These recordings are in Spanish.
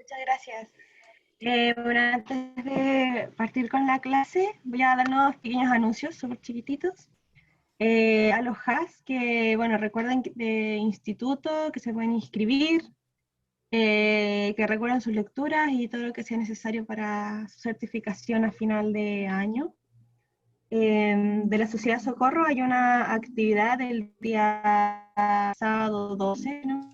Muchas gracias. Bueno, antes de partir con la clase, voy a dar unos pequeños anuncios súper chiquititos. A los HAS, que bueno, recuerden de instituto, que se pueden inscribir, que recuerden sus lecturas y todo lo que sea necesario para su certificación a final de año. De la Sociedad Socorro hay una actividad el día sábado 12, ¿no?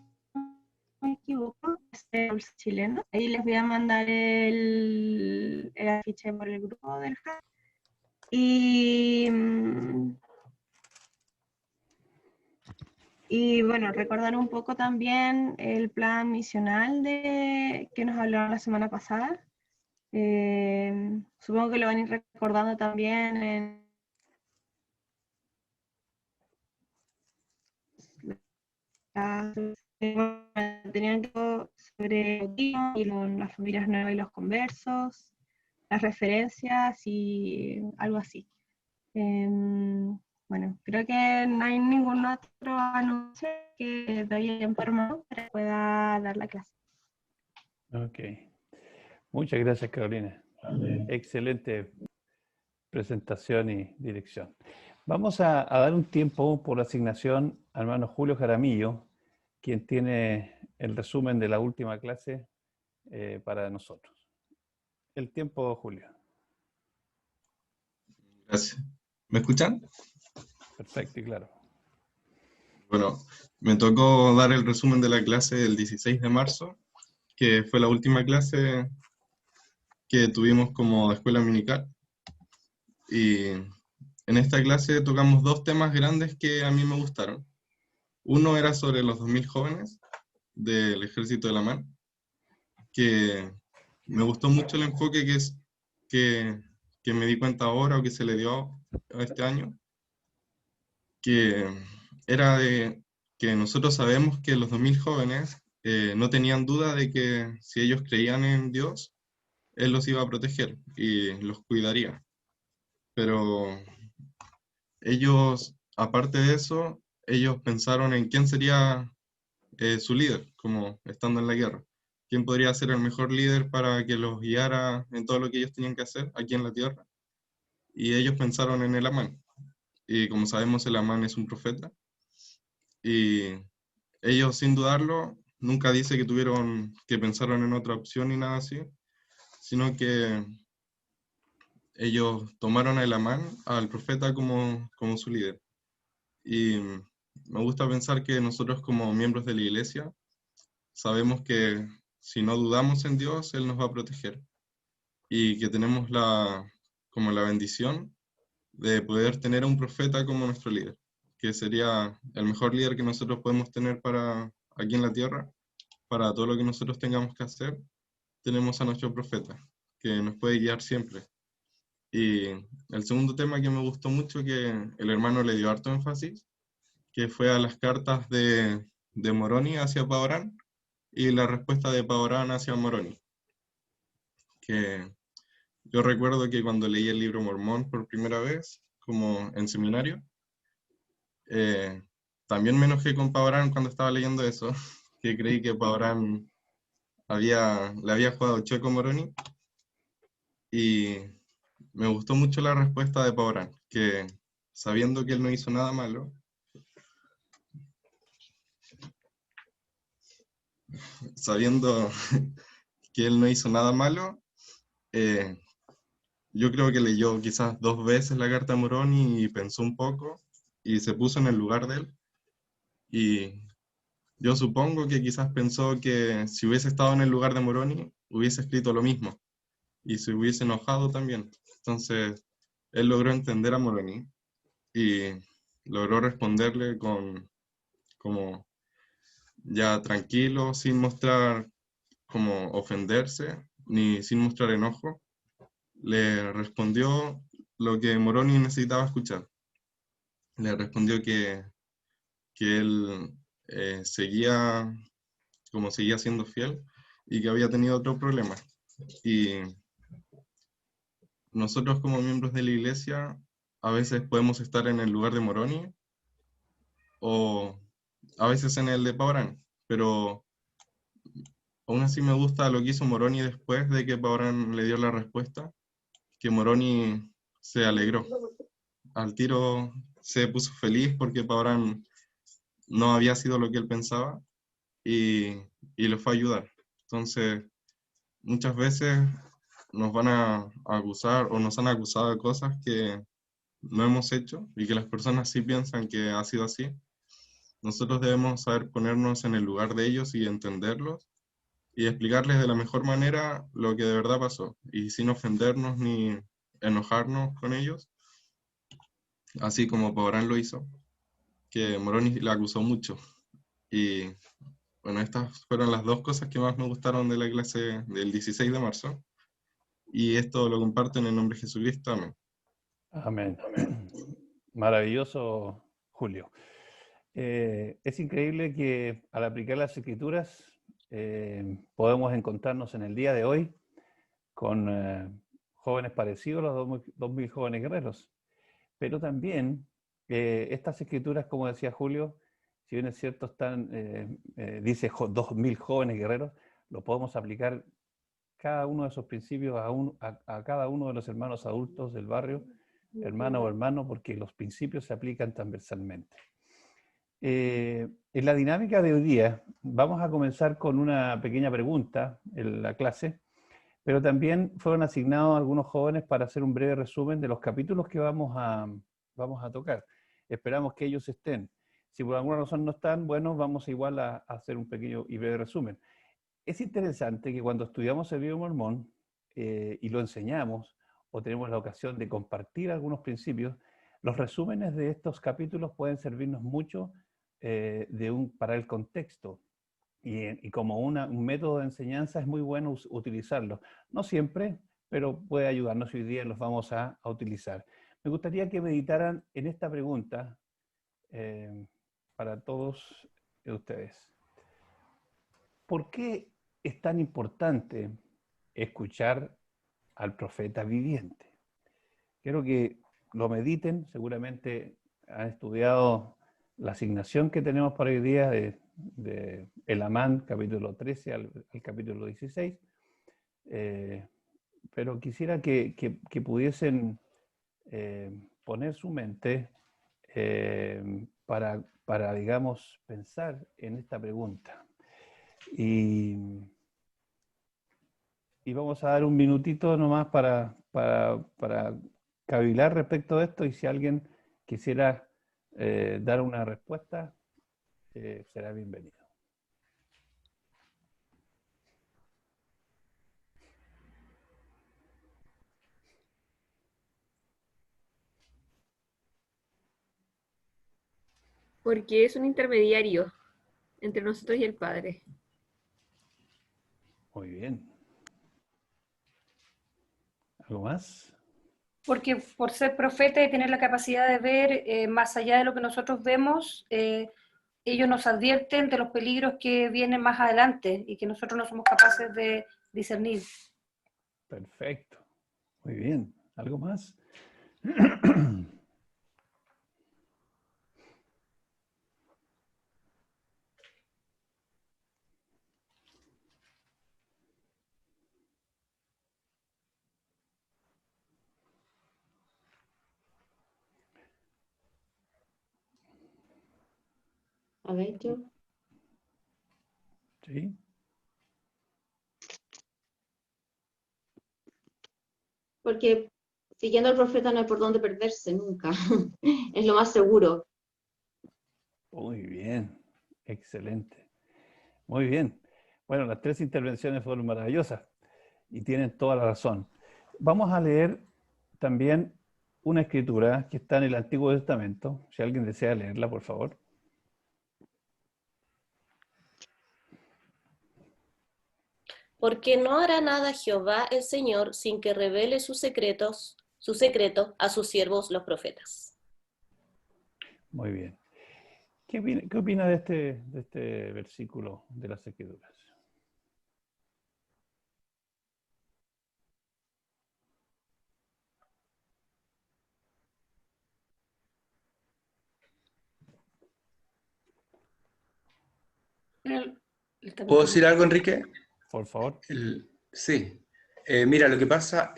Me equivoco, es el chileno. Ahí les voy a mandar el afiche por el grupo del chat. Y bueno, recordar un poco también el plan misional que nos hablaron la semana pasada. Supongo que lo van a ir recordando también en tenían que sobre y las familias nuevas y los conversos, las referencias y algo así. Bueno, creo que no hay ningún otro anuncio que doy en forma para que pueda dar la clase. Ok. Muchas gracias, Carolina. Excelente presentación y dirección. Vamos a dar un tiempo por asignación al hermano Julio Jaramillo, quien tiene el resumen de la última clase para nosotros. El tiempo, Julio. Gracias. ¿Me escuchan? Perfecto y claro. Bueno, me tocó dar el resumen de la clase del 16 de marzo, que fue la última clase que tuvimos como escuela dominical. Y en esta clase tocamos dos temas grandes que a mí me gustaron. Uno era sobre los 2000 jóvenes del Ejército de la Mar, que me gustó mucho el enfoque que me di cuenta ahora o que se le dio a este año, que era de que nosotros sabemos que los 2000 jóvenes no tenían duda de que si ellos creían en Dios, Él los iba a proteger y los cuidaría. Pero ellos, aparte de eso, ellos pensaron en quién sería su líder, como estando en la guerra. ¿Quién podría ser el mejor líder para que los guiara en todo lo que ellos tenían que hacer aquí en la tierra? Y ellos pensaron en el Amán. Y como sabemos, el Amán es un profeta. Y ellos, sin dudarlo, nunca dice que pensaron en otra opción ni nada así, sino que ellos tomaron a Elamán, al profeta, como su líder. Y me gusta pensar que nosotros como miembros de la iglesia sabemos que si no dudamos en Dios, Él nos va a proteger. Y que tenemos como la bendición de poder tener a un profeta como nuestro líder, que sería el mejor líder que nosotros podemos tener para aquí en la tierra, para todo lo que nosotros tengamos que hacer. Tenemos a nuestro profeta, que nos puede guiar siempre. Y el segundo tema que me gustó mucho, que el hermano le dio harto énfasis, que fue a las cartas de Moroni hacia Paorán y la respuesta de Paorán hacia Moroni. Que yo recuerdo que cuando leí el libro Mormón por primera vez, como en seminario, también me enojé con Paorán cuando estaba leyendo eso, que creí que Paorán le había jugado chueco a Moroni, y me gustó mucho la respuesta de Paorán, que sabiendo que él no hizo nada malo, sabiendo que él no hizo nada malo, yo creo que leyó quizás 2 veces la carta de Moroni y pensó un poco y se puso en el lugar de él. Y yo supongo que quizás pensó que si hubiese estado en el lugar de Moroni, hubiese escrito lo mismo y se hubiese enojado también. Entonces, él logró entender a Moroni y logró responderle como ya tranquilo, sin mostrar como ofenderse, ni sin mostrar enojo. Le respondió lo que Moroni necesitaba escuchar. Le respondió que él seguía siendo fiel y que había tenido otro problema. Y nosotros como miembros de la iglesia a veces podemos estar en el lugar de Moroni o a veces en el de Paorán, pero aún así me gusta lo que hizo Moroni después de que Paoran le dio la respuesta, que Moroni se alegró. Al tiro se puso feliz porque Paoran no había sido lo que él pensaba y, y lo fue a ayudar. Entonces, muchas veces nos van a acusar o nos han acusado de cosas que no hemos hecho y que las personas sí piensan que ha sido así. Nosotros debemos saber ponernos en el lugar de ellos y entenderlos y explicarles de la mejor manera lo que de verdad pasó y sin ofendernos ni enojarnos con ellos, así como Pavarán lo hizo, que Moroni la acusó mucho. Y bueno, estas fueron las dos cosas que más me gustaron de la clase del 16 de marzo y esto lo comparto en el nombre de Jesucristo. Amén. Amén. Maravilloso, Julio. Es increíble que al aplicar las escrituras podemos encontrarnos en el día de hoy con jóvenes parecidos a los 2000 jóvenes guerreros. Pero también estas escrituras, como decía Julio, si bien es cierto, dice 2000 jóvenes guerreros, lo podemos aplicar cada uno de esos principios a cada uno de los hermanos adultos del barrio, hermana o hermano, porque los principios se aplican transversalmente. En la dinámica de hoy día vamos a comenzar con una pequeña pregunta en la clase, pero también fueron asignados algunos jóvenes para hacer un breve resumen de los capítulos que vamos a tocar. Esperamos que ellos estén. Si por alguna razón no están, bueno, vamos igual a hacer un pequeño y breve resumen. Es interesante que cuando estudiamos el libro Mormón y lo enseñamos o tenemos la ocasión de compartir algunos principios, los resúmenes de estos capítulos pueden servirnos mucho para el contexto. Y como un método de enseñanza es muy bueno utilizarlo. No siempre, pero puede ayudarnos. Hoy día los vamos a utilizar. Me gustaría que meditaran en esta pregunta para todos ustedes. ¿Por qué es tan importante escuchar al profeta viviente? Quiero que lo mediten. Seguramente han estudiado la asignación que tenemos para hoy día de El Amán, capítulo 13 al capítulo 16. Pero quisiera que pudiesen poner su mente para, digamos, pensar en esta pregunta. Y vamos a dar un minutito nomás para cavilar respecto a esto, y si alguien quisiera dar una respuesta, será bienvenido. Porque es un intermediario entre nosotros y el Padre. Muy bien. ¿Algo más? Porque por ser profeta y tener la capacidad de ver más allá de lo que nosotros vemos, ellos nos advierten de los peligros que vienen más adelante y que nosotros no somos capaces de discernir. Perfecto. Muy bien. ¿Algo más? A ver, yo. Sí. Porque siguiendo al profeta no hay por dónde perderse nunca. Es lo más seguro. Muy bien. Excelente. Muy bien. Bueno, las tres intervenciones fueron maravillosas y tienen toda la razón. Vamos a leer también una escritura que está en el Antiguo Testamento. Si alguien desea leerla, por favor. Porque no hará nada Jehová el Señor sin que revele su secreto a sus siervos los profetas. Muy bien. ¿Qué opina de este versículo de las Escrituras? ¿Puedo decir algo, Enrique? por favor. Sí. Mira, lo que pasa,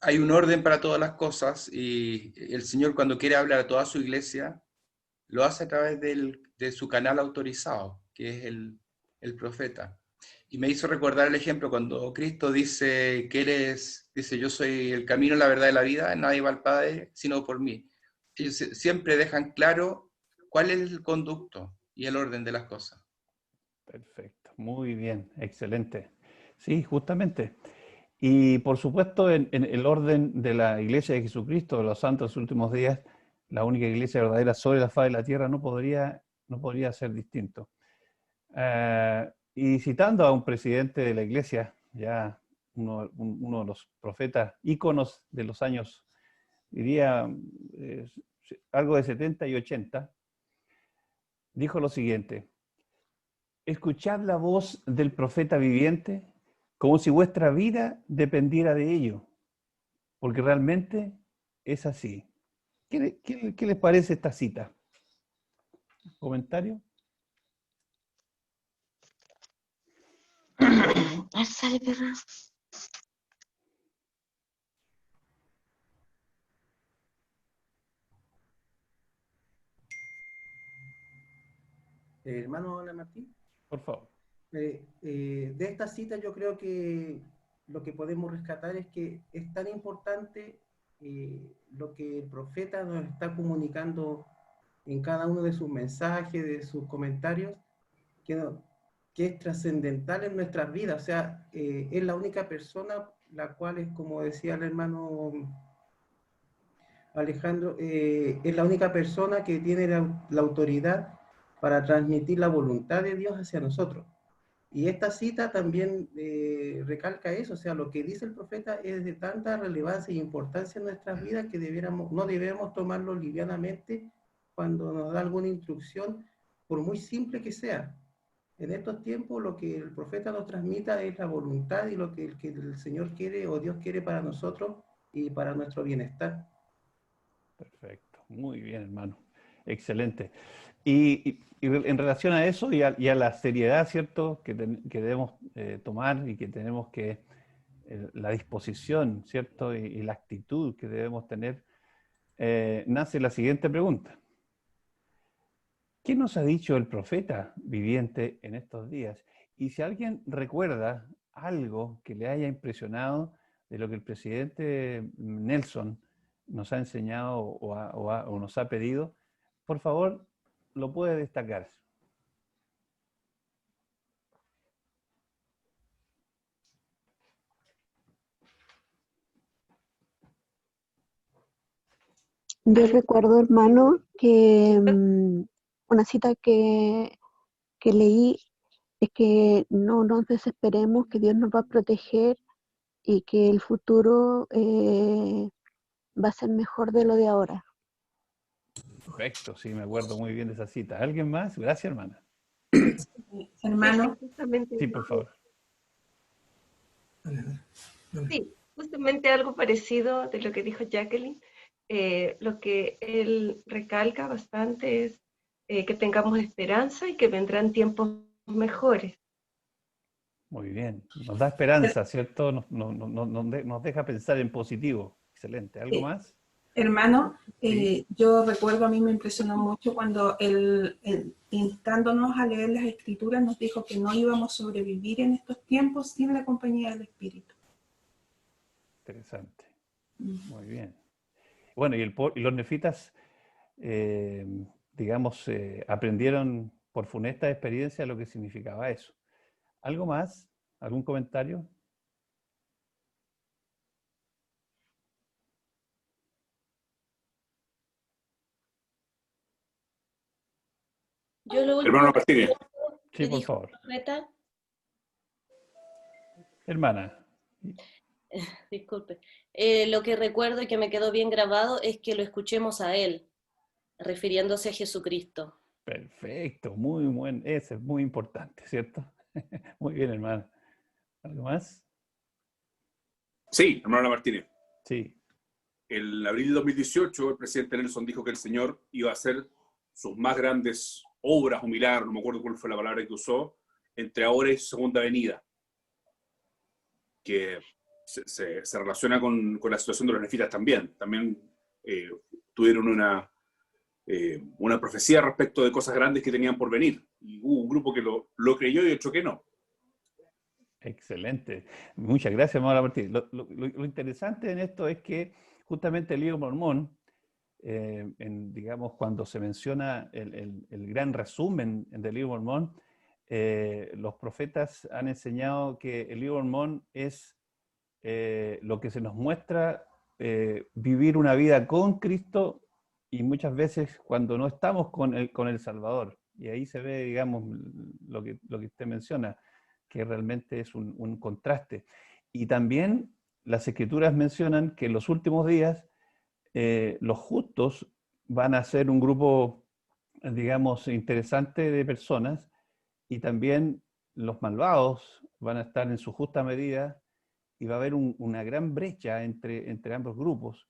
hay un orden para todas las cosas y el Señor cuando quiere hablar a toda su iglesia, lo hace a través de su canal autorizado, que es el profeta. Y me hizo recordar el ejemplo cuando Cristo dice dice, yo soy el camino, la verdad y la vida, nadie va al Padre sino por mí. Ellos siempre dejan claro cuál es el conducto y el orden de las cosas. Perfecto, muy bien, excelente. Sí, justamente. Y por supuesto, en el orden de la Iglesia de Jesucristo, de los santos de los últimos días, la única iglesia verdadera sobre la faz de la tierra, no podría ser distinto. Y citando a un presidente de la iglesia, ya uno de los profetas íconos de los años, diría algo de 70 y 80, dijo lo siguiente: escuchad la voz del profeta viviente como si vuestra vida dependiera de ello, porque realmente es así. ¿Qué les parece esta cita? ¿Comentario? Hermano Ana Martín, Por favor. de esta cita yo creo que lo que podemos rescatar es que es tan importante lo que el profeta nos está comunicando en cada uno de sus mensajes, de sus comentarios, que es trascendental en nuestras vidas. O sea, es la única persona la cual es, como decía el hermano Alejandro, es la única persona que tiene la autoridad para transmitir la voluntad de Dios hacia nosotros. Y esta cita también recalca eso, o sea, lo que dice el profeta es de tanta relevancia e importancia en nuestras vidas que no debemos tomarlo livianamente cuando nos da alguna instrucción, por muy simple que sea. En estos tiempos lo que el profeta nos transmita es la voluntad y lo que el Señor quiere o Dios quiere para nosotros y para nuestro bienestar. Perfecto, muy bien, hermano. Excelente. Y en relación a eso y a la seriedad, ¿cierto?, que debemos tomar y que tenemos que, la disposición, ¿cierto?, y la actitud que debemos tener, nace la siguiente pregunta. ¿Qué nos ha dicho el profeta viviente en estos días? Y si alguien recuerda algo que le haya impresionado de lo que el presidente Nelson nos ha enseñado o nos ha pedido, por favor, lo puede destacar. Yo recuerdo, hermano, que una cita que leí es que no nos desesperemos, que Dios nos va a proteger y que el futuro va a ser mejor de lo de ahora. Perfecto, sí, me acuerdo muy bien de esa cita. ¿Alguien más? Gracias, hermana. Hermano. Sí, por favor. Sí, justamente algo parecido de lo que dijo Jacqueline. Lo que él recalca bastante es que tengamos esperanza y que vendrán tiempos mejores. Muy bien. Nos da esperanza, ¿cierto? Nos deja pensar en positivo. Excelente. ¿Algo más? Hermano, Sí. yo recuerdo, a mí me impresionó mucho cuando él, instándonos a leer las escrituras, nos dijo que no íbamos a sobrevivir en estos tiempos sin la compañía del Espíritu. Interesante. Muy bien. Bueno, y los nefitas, digamos, aprendieron por funesta experiencia lo que significaba eso. ¿Algo más? ¿Algún comentario? Yo lo último Hermano Martínez. que Sí, por dijo favor. el profeta, Hermana. disculpe, lo que recuerdo y que me quedó bien grabado es que lo escuchemos a él, refiriéndose a Jesucristo. Perfecto, muy buen, ese es muy importante, ¿cierto? Muy bien, hermano. ¿Algo más? Sí, hermano Martínez. Sí. En abril de 2018, el presidente Nelson dijo que el Señor iba a hacer sus más grandes obras o milagros, no me acuerdo cuál fue la palabra que usó, entre ahora y su segunda venida. que se relaciona con la situación de los nefitas también. También tuvieron una profecía respecto de cosas grandes que tenían por venir. Y hubo un grupo que lo creyó y otro que no. Excelente. Muchas gracias, Maura Martínez. Lo interesante en esto es que justamente el libro Mormón, digamos, cuando se menciona el gran resumen del libro Mormón, los profetas han enseñado que el libro Mormón es lo que se nos muestra vivir una vida con Cristo y muchas veces cuando no estamos con el Salvador. Y ahí se ve, digamos, lo que usted menciona, que realmente es un contraste. Y también las Escrituras mencionan que en los últimos días los justos van a ser un grupo, digamos, interesante de personas, y también los malvados van a estar en su justa medida, y va a haber una gran brecha entre ambos grupos,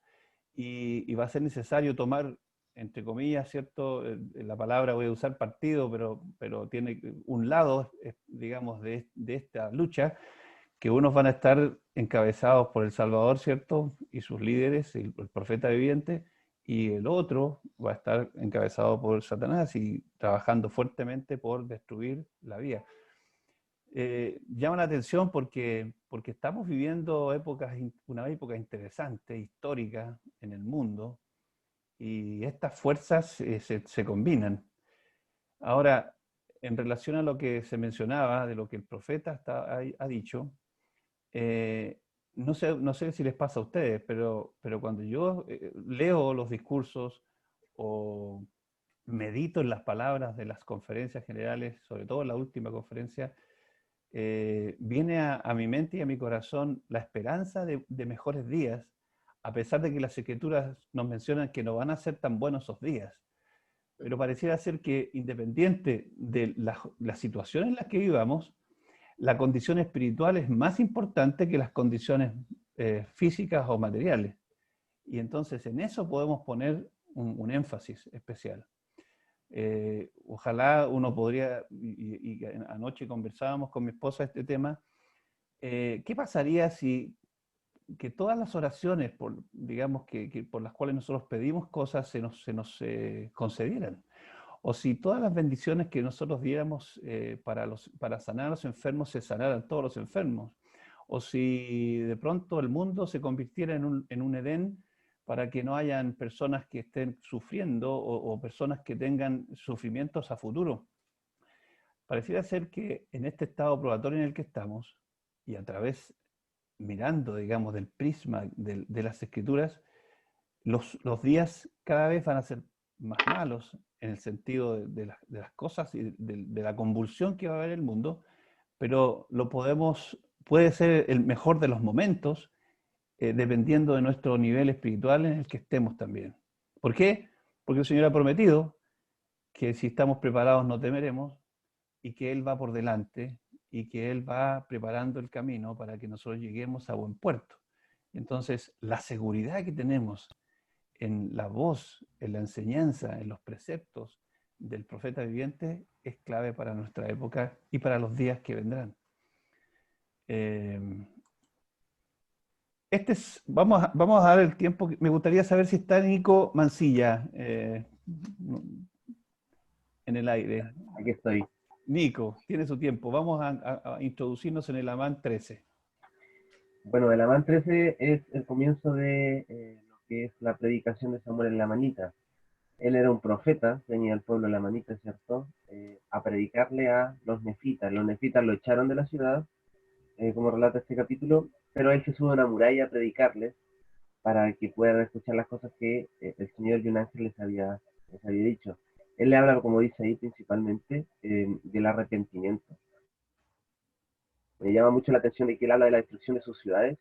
y va a ser necesario tomar, entre comillas, ¿cierto? La palabra voy a usar partido, pero tiene un lado, digamos, de esta lucha, que unos van a estar encabezados por el Salvador, ¿cierto? Y sus líderes, el profeta viviente, y el otro va a estar encabezado por Satanás y trabajando fuertemente por destruir la vida. Llama la atención porque estamos viviendo una época interesante, histórica en el mundo, y estas fuerzas se combinan. Ahora, en relación a lo que se mencionaba, de lo que el profeta ha dicho, no sé si les pasa a ustedes, pero cuando yo leo los discursos o medito en las palabras de las conferencias generales, sobre todo en la última conferencia, viene a mi mente y a mi corazón la esperanza de mejores días, a pesar de que las Escrituras nos mencionan que no van a ser tan buenos esos días. Pero pareciera ser que, independiente de la situación en la que vivamos, la condición espiritual es más importante que las condiciones físicas o materiales. Y entonces en eso podemos poner un énfasis especial. Ojalá uno podría, y anoche conversábamos con mi esposa este tema, ¿qué pasaría si que todas las oraciones, digamos, que por las cuales nosotros pedimos cosas se nos concedieran? O si todas las bendiciones que nosotros diéramos para sanar a los enfermos se sanaran todos los enfermos. O si de pronto el mundo se convirtiera en un Edén para que no hayan personas que estén sufriendo o personas que tengan sufrimientos a futuro. Pareciera ser que en este estado probatorio en el que estamos, y a través, mirando, digamos, del prisma de las Escrituras, los días cada vez van a ser más malos en el sentido de las cosas y de la convulsión que va a haber en el mundo, pero puede ser el mejor de los momentos, dependiendo de nuestro nivel espiritual en el que estemos también. ¿Por qué? Porque el Señor ha prometido que si estamos preparados no temeremos, y que Él va por delante, y que Él va preparando el camino para que nosotros lleguemos a buen puerto. Entonces, la seguridad que tenemos en la voz, en la enseñanza, en los preceptos del profeta viviente es clave para nuestra época y para los días que vendrán. Vamos a dar el tiempo. Me gustaría saber si está Nico Mancilla en el aire. Aquí estoy. Nico, tiene su tiempo. Vamos a introducirnos en el Amán 13. Bueno, el Amán 13 es el comienzo de lo que es la predicación de Samuel en la Amanita. Él era un profeta, venía al pueblo de la Amanita, ¿cierto? A predicarle a los nefitas. Los nefitas lo echaron de la ciudad, como relata este capítulo, pero él se sube a una muralla a predicarles para que puedan escuchar las cosas que el Señor y un ángel les había dicho. Él le habla, como dice ahí, principalmente del arrepentimiento. Me llama mucho la atención de que él habla de la destrucción de sus ciudades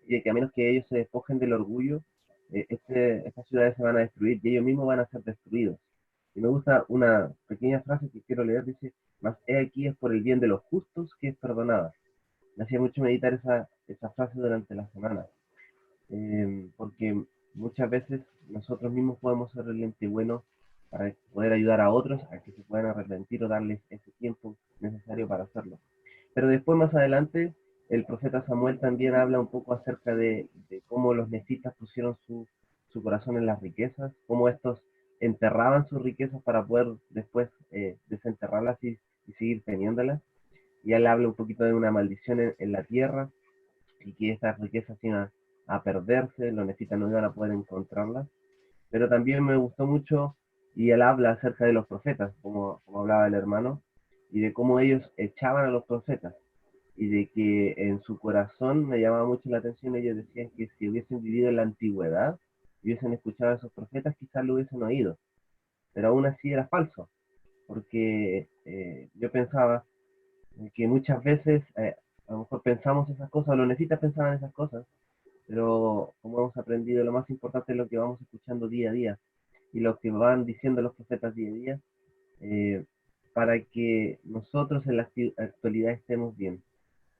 y de que a menos que ellos se despojen del orgullo, estas ciudades se van a destruir y ellos mismos van a ser destruidos. Y me gusta una pequeña frase que quiero leer, dice: mas he aquí es por el bien de los justos que es perdonada. Me hacía mucho meditar esa frase durante la semana, porque muchas veces nosotros mismos podemos ser el ente bueno para poder ayudar a otros a que se puedan arrepentir o darles ese tiempo necesario para hacerlo. Pero después, más adelante, el profeta Samuel también habla un poco acerca de cómo los nefitas pusieron su corazón en las riquezas, cómo estos enterraban sus riquezas para poder después desenterrarlas y seguir teniéndolas. Y él habla un poquito de una maldición en la tierra y que estas riquezas iban a perderse, los nefitas no iban a poder encontrarlas. Pero también me gustó mucho, y él habla acerca de los profetas, como hablaba el hermano, y de cómo ellos echaban a los profetas, y de que en su corazón me llamaba mucho la atención, ellos decían que si hubiesen vivido en la antigüedad, y hubiesen escuchado a esos profetas, quizás lo hubiesen oído, pero aún así era falso, porque yo pensaba que muchas veces a lo mejor pensamos esas cosas, los necesitas pensaban esas cosas, pero como hemos aprendido, lo más importante es lo que vamos escuchando día a día, y lo que van diciendo los profetas día a día, para que nosotros en la actualidad estemos bien.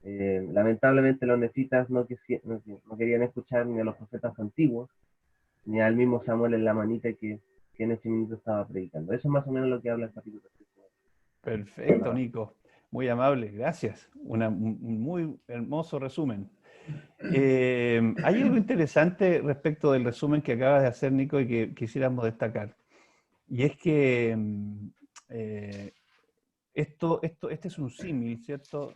Lamentablemente los nefitas no querían escuchar ni a los profetas antiguos, ni al mismo Samuel en la manita que en ese minuto estaba predicando. Eso es más o menos lo que habla el capítulo 3. Perfecto, Nico. Muy amable, gracias. Un muy hermoso resumen. Hay algo interesante respecto del resumen que acabas de hacer, Nico, y que quisiéramos destacar. Y es que este es un símil, ¿cierto?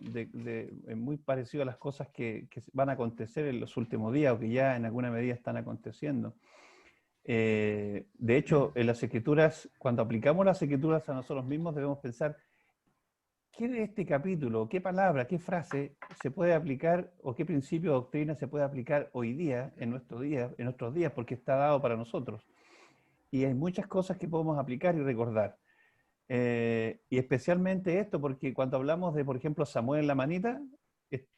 Muy parecido a las cosas que van a acontecer en los últimos días o que ya en alguna medida están aconteciendo. De hecho, en las Escrituras, cuando aplicamos las Escrituras a nosotros mismos, debemos pensar ¿qué de este capítulo, qué palabra, qué frase se puede aplicar o qué principio o doctrina se puede aplicar hoy día, en nuestros días, porque está dado para nosotros? Y hay muchas cosas que podemos aplicar y recordar. Y especialmente esto, porque cuando hablamos de, por ejemplo, Samuel en la manita,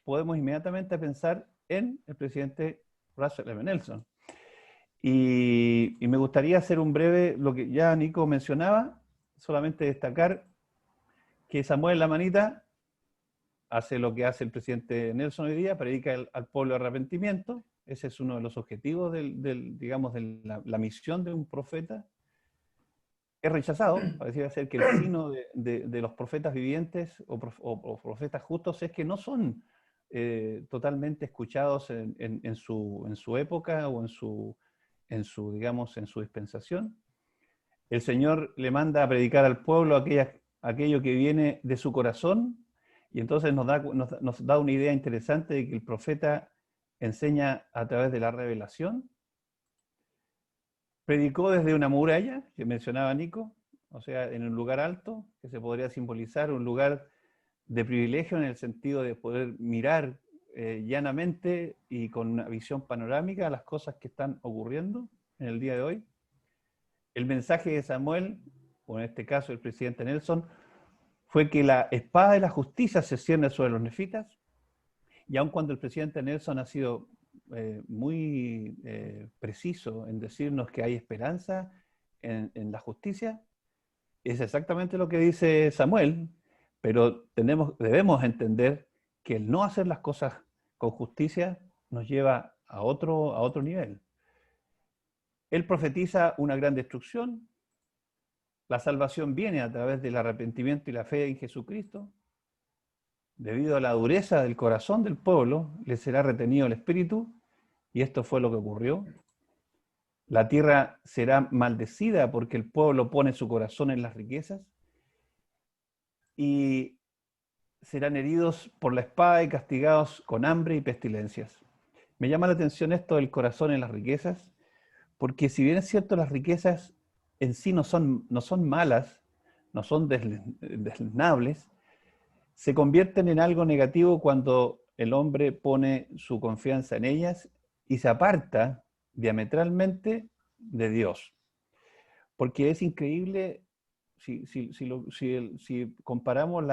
podemos inmediatamente pensar en el presidente Russell M. Nelson. Y me gustaría hacer un breve, lo que ya Nico mencionaba, solamente destacar que Samuel en la manita hace lo que hace el presidente Nelson hoy día, predica al pueblo de arrepentimiento. Ese es uno de los objetivos digamos, de la misión de un profeta. Es rechazado, pareciera ser que el sino de los profetas vivientes o profetas justos es que no son totalmente escuchados en su época o digamos, en su dispensación. El Señor le manda a predicar al pueblo aquello que viene de su corazón, y entonces nos da una idea interesante de que el profeta enseña a través de la revelación. Predicó desde una muralla, que mencionaba Nico, o sea, en un lugar alto, que se podría simbolizar un lugar de privilegio en el sentido de poder mirar llanamente y con una visión panorámica a las cosas que están ocurriendo en el día de hoy. El mensaje de Samuel, o en este caso el presidente Nelson, fue que la espada de la justicia se cierne sobre los nefitas, y aun cuando el presidente Nelson ha sido muy preciso en decirnos que hay esperanza en la justicia, es exactamente lo que dice Samuel, pero debemos entender que el no hacer las cosas con justicia nos lleva a otro nivel. Él profetiza una gran destrucción. La salvación viene a través del arrepentimiento y la fe en Jesucristo. Debido a la dureza del corazón del pueblo, le será retenido el espíritu, y esto fue lo que ocurrió. La tierra será maldecida porque el pueblo pone su corazón en las riquezas, y serán heridos por la espada y castigados con hambre y pestilencias. Me llama la atención esto del corazón en las riquezas, porque si bien es cierto, las riquezas en sí no son malas, no son deslenables, se convierten en algo negativo cuando el hombre pone su confianza en ellas y se aparta diametralmente de Dios. Porque es increíble, si comparamos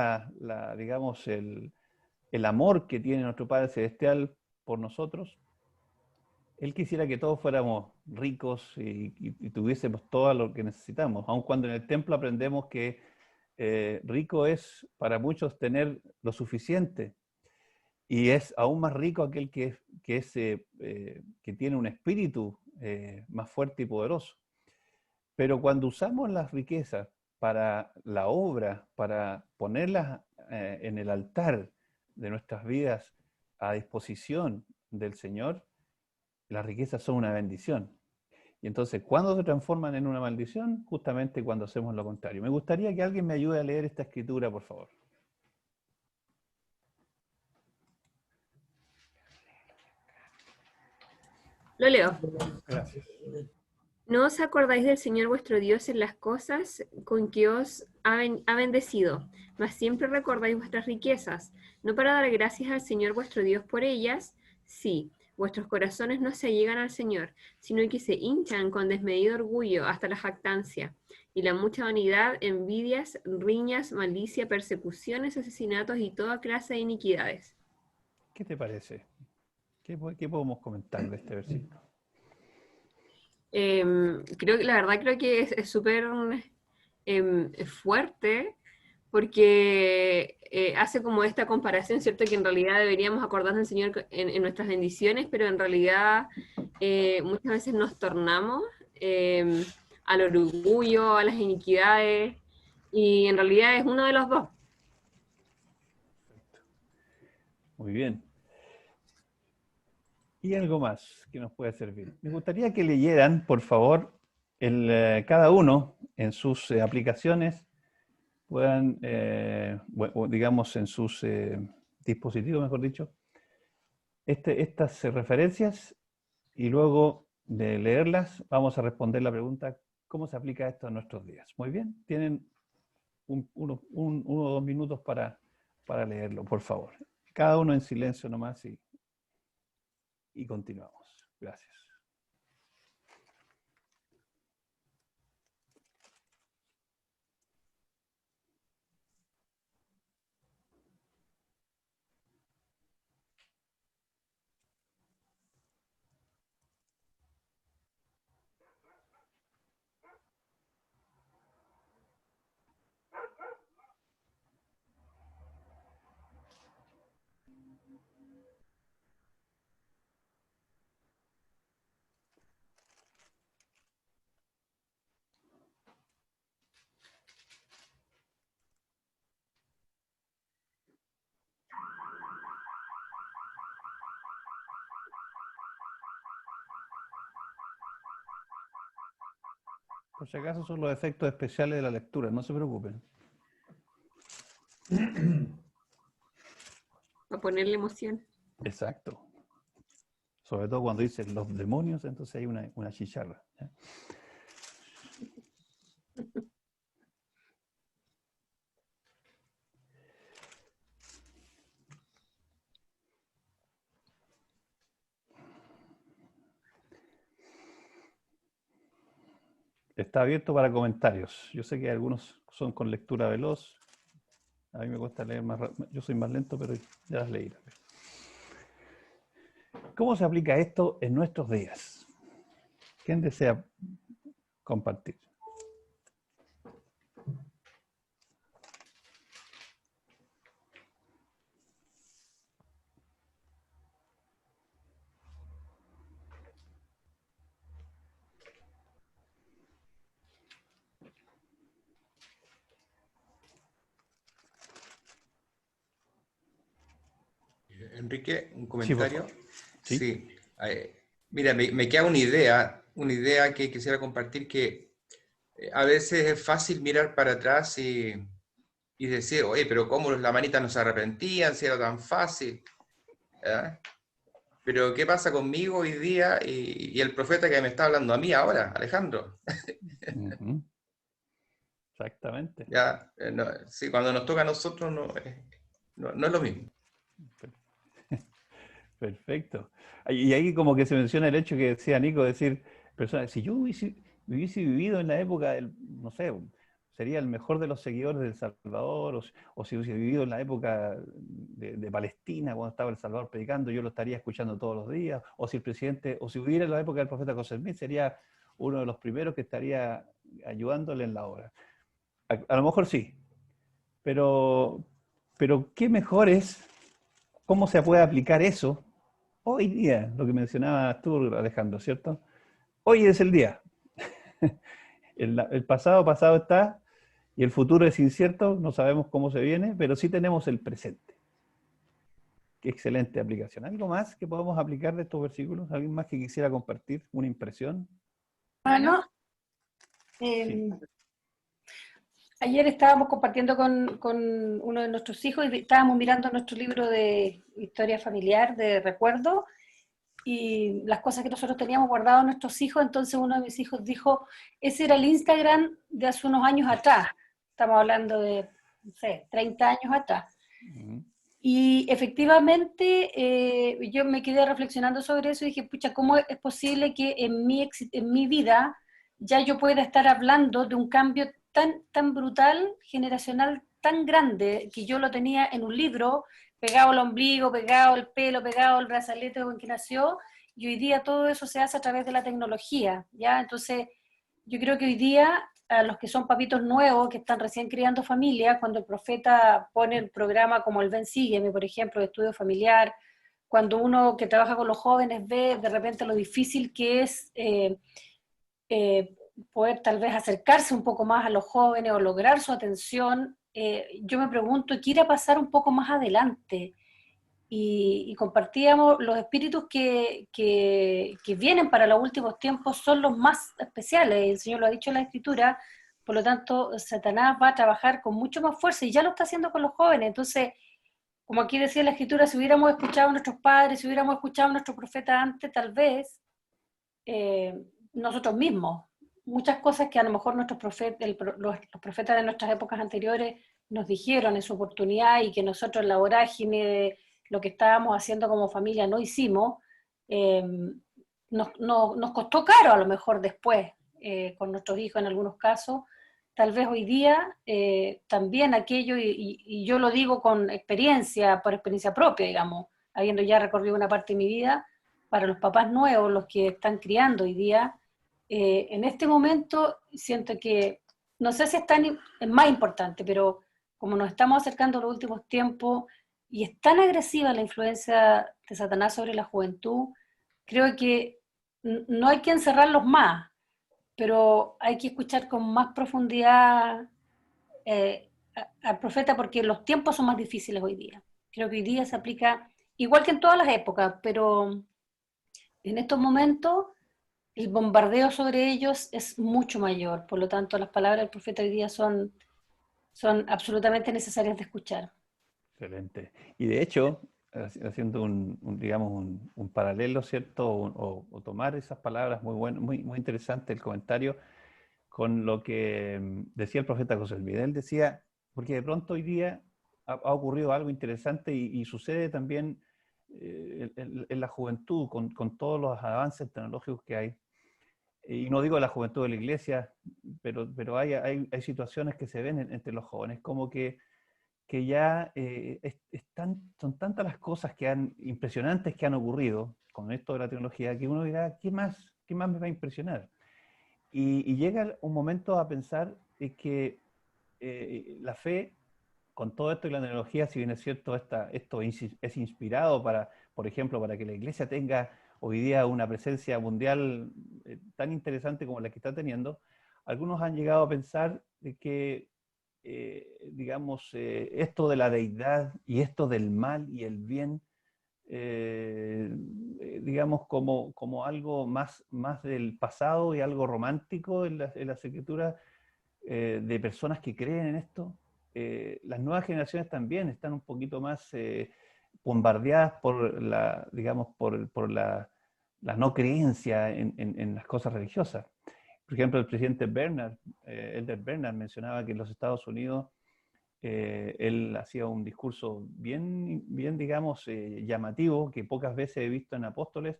digamos, el amor que tiene nuestro Padre Celestial por nosotros, Él quisiera que todos fuéramos ricos y tuviésemos todo lo que necesitamos, aun cuando en el templo aprendemos que rico es para muchos tener lo suficiente, y es aún más rico aquel que tiene un espíritu más fuerte y poderoso. Pero cuando usamos las riquezas para la obra, para ponerlas en el altar de nuestras vidas a disposición del Señor, las riquezas son una bendición. Y entonces, ¿cuándo se transforman en una maldición? Justamente cuando hacemos lo contrario. Me gustaría que alguien me ayude a leer esta escritura, por favor. Lo leo. Gracias. No os acordáis del Señor vuestro Dios en las cosas con que os ha bendecido, mas siempre recordáis vuestras riquezas, no para dar gracias al Señor vuestro Dios por ellas. Sí, vuestros corazones no se allegan al Señor, sino que se hinchan con desmedido orgullo hasta la jactancia, y la mucha vanidad, envidias, riñas, malicia, persecuciones, asesinatos y toda clase de iniquidades. ¿Qué te parece? ¿Qué podemos comentar de este versículo? La verdad creo que es súper fuerte, porque hace como esta comparación, ¿cierto? Que en realidad deberíamos acordarnos del Señor en nuestras bendiciones, pero en realidad muchas veces nos tornamos al orgullo, a las iniquidades, y en realidad es uno de los dos. Muy bien. Y algo más que nos puede servir. Me gustaría que leyeran, por favor, cada uno en sus aplicaciones, puedan, digamos, en sus dispositivos, mejor dicho, estas referencias, y luego de leerlas vamos a responder la pregunta, ¿cómo se aplica esto en nuestros días? Muy bien, tienen uno o dos minutos para leerlo, por favor. Cada uno en silencio nomás y continuamos. Gracias. Por si acaso son los efectos especiales de la lectura, no se preocupen. Para ponerle emoción. Exacto. Sobre todo cuando dicen los demonios, entonces hay una chicharra. ¿Ya? Está abierto para comentarios. Yo sé que algunos son con lectura veloz. A mí me cuesta leer más rápido. Yo soy más lento, pero ya las leí. ¿Cómo se aplica esto en nuestros días? ¿Quién desea compartir? Enrique, un Sí, por comentario. favor. Sí. Sí. Mira, me queda una idea que quisiera compartir, que a veces es fácil mirar para atrás y decir, oye, pero ¿cómo los lamanitas no se arrepentían si era tan fácil? ¿Eh? Pero ¿qué pasa conmigo hoy día y el profeta que me está hablando a mí ahora, Alejandro? Uh-huh. Exactamente. Ya, sí, cuando nos toca a nosotros no es lo mismo. Perfecto. Y ahí como que se menciona el hecho que decía Nico, decir, personas, si yo hubiese vivido en la época del, no sé, sería el mejor de los seguidores del Salvador, o si hubiese vivido en la época de Palestina, cuando estaba el Salvador predicando, yo lo estaría escuchando todos los días, o si el presidente, o si hubiera en la época del profeta José Smith, sería uno de los primeros que estaría ayudándole en la obra. A lo mejor sí, pero qué mejor es, cómo se puede aplicar eso hoy día, lo que mencionabas tú, Alejandro, ¿cierto? Hoy es el día. El pasado está, y el futuro es incierto, no sabemos cómo se viene, pero sí tenemos el presente. Qué excelente aplicación. ¿Algo más que podamos aplicar de estos versículos? ¿Alguien más que quisiera compartir una impresión? Bueno, ayer estábamos compartiendo con uno de nuestros hijos y estábamos mirando nuestro libro de historia familiar, de recuerdo, y las cosas que nosotros teníamos guardado a nuestros hijos. Entonces uno de mis hijos dijo, ese era el Instagram de hace unos años atrás. Estamos hablando de, no sé, 30 años atrás. Y efectivamente yo me quedé reflexionando sobre eso y dije, pucha, ¿cómo es posible que en mi vida ya yo pueda estar hablando de un cambio tan brutal, generacional, tan grande, que yo lo tenía en un libro, pegado al ombligo, pegado al pelo, pegado al brazalete con que nació, y hoy día todo eso se hace a través de la tecnología, ¿ya? Entonces, yo creo que hoy día, a los que son papitos nuevos, que están recién criando familia, cuando el profeta pone el programa como el Ven Sígueme, por ejemplo, de estudio familiar, cuando uno que trabaja con los jóvenes ve de repente lo difícil que es poder tal vez acercarse un poco más a los jóvenes o lograr su atención, yo me pregunto, ¿qué irá a pasar un poco más adelante? Y compartíamos los espíritus que vienen para los últimos tiempos son los más especiales, el Señor lo ha dicho en la Escritura, por lo tanto Satanás va a trabajar con mucho más fuerza y ya lo está haciendo con los jóvenes. Entonces, como aquí decía la Escritura, si hubiéramos escuchado a nuestros padres, si hubiéramos escuchado a nuestros profetas antes, tal vez nosotros mismos, muchas cosas que a lo mejor nuestros los profetas de nuestras épocas anteriores nos dijeron en su oportunidad y que nosotros en la vorágine de lo que estábamos haciendo como familia no hicimos, nos costó caro a lo mejor después con nuestros hijos en algunos casos. Tal vez hoy día también aquello, y yo lo digo con experiencia, por experiencia propia, digamos, habiendo ya recorrido una parte de mi vida, para los papás nuevos, los que están criando hoy día, en este momento siento que, no sé si es más importante, pero como nos estamos acercando a los últimos tiempos y es tan agresiva la influencia de Satanás sobre la juventud, creo que no hay que encerrarlos más, pero hay que escuchar con más profundidad al profeta porque los tiempos son más difíciles hoy día. Creo que hoy día se aplica igual que en todas las épocas, pero en estos momentos el bombardeo sobre ellos es mucho mayor. Por lo tanto, las palabras del profeta hoy día son absolutamente necesarias de escuchar. Excelente. Y de hecho, haciendo digamos, un paralelo, ¿cierto? O tomar esas palabras, muy bueno, muy interesante el comentario, con lo que decía el profeta José Luis. Él decía, porque de pronto hoy día ha ocurrido algo interesante y sucede también en la juventud, con todos los avances tecnológicos que hay. Y no digo la juventud de la iglesia, pero hay situaciones que se ven entre los jóvenes, como que ya son tantas las cosas impresionantes que han ocurrido con esto de la tecnología, que uno dirá, ¿qué más me va a impresionar? Y llega un momento a pensar que la fe, con todo esto y la tecnología, si bien es cierto, esto es inspirado por ejemplo, para que la iglesia tenga hoy día una presencia mundial tan interesante como la que está teniendo, algunos han llegado a pensar de que, digamos, esto de la deidad y esto del mal y el bien, digamos, como algo más del pasado y algo romántico en las escrituras de personas que creen en esto. Las nuevas generaciones también están un poquito más bombardeadas por la no creencia en las cosas religiosas. Por ejemplo, el presidente Elder Bernard, mencionaba que en los Estados Unidos él hacía un discurso bien digamos, llamativo, que pocas veces he visto en Apóstoles,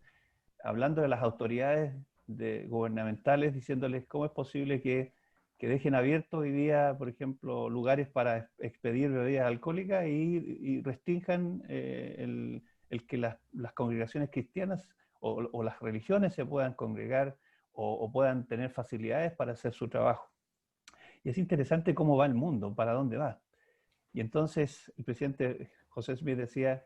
hablando de las autoridades gubernamentales, diciéndoles cómo es posible que dejen abiertos hoy día, por ejemplo, lugares para expedir bebidas alcohólicas y restrinjan el que las congregaciones cristianas o las religiones se puedan congregar o puedan tener facilidades para hacer su trabajo. Y es interesante cómo va el mundo, para dónde va. Y entonces el presidente José Smith decía,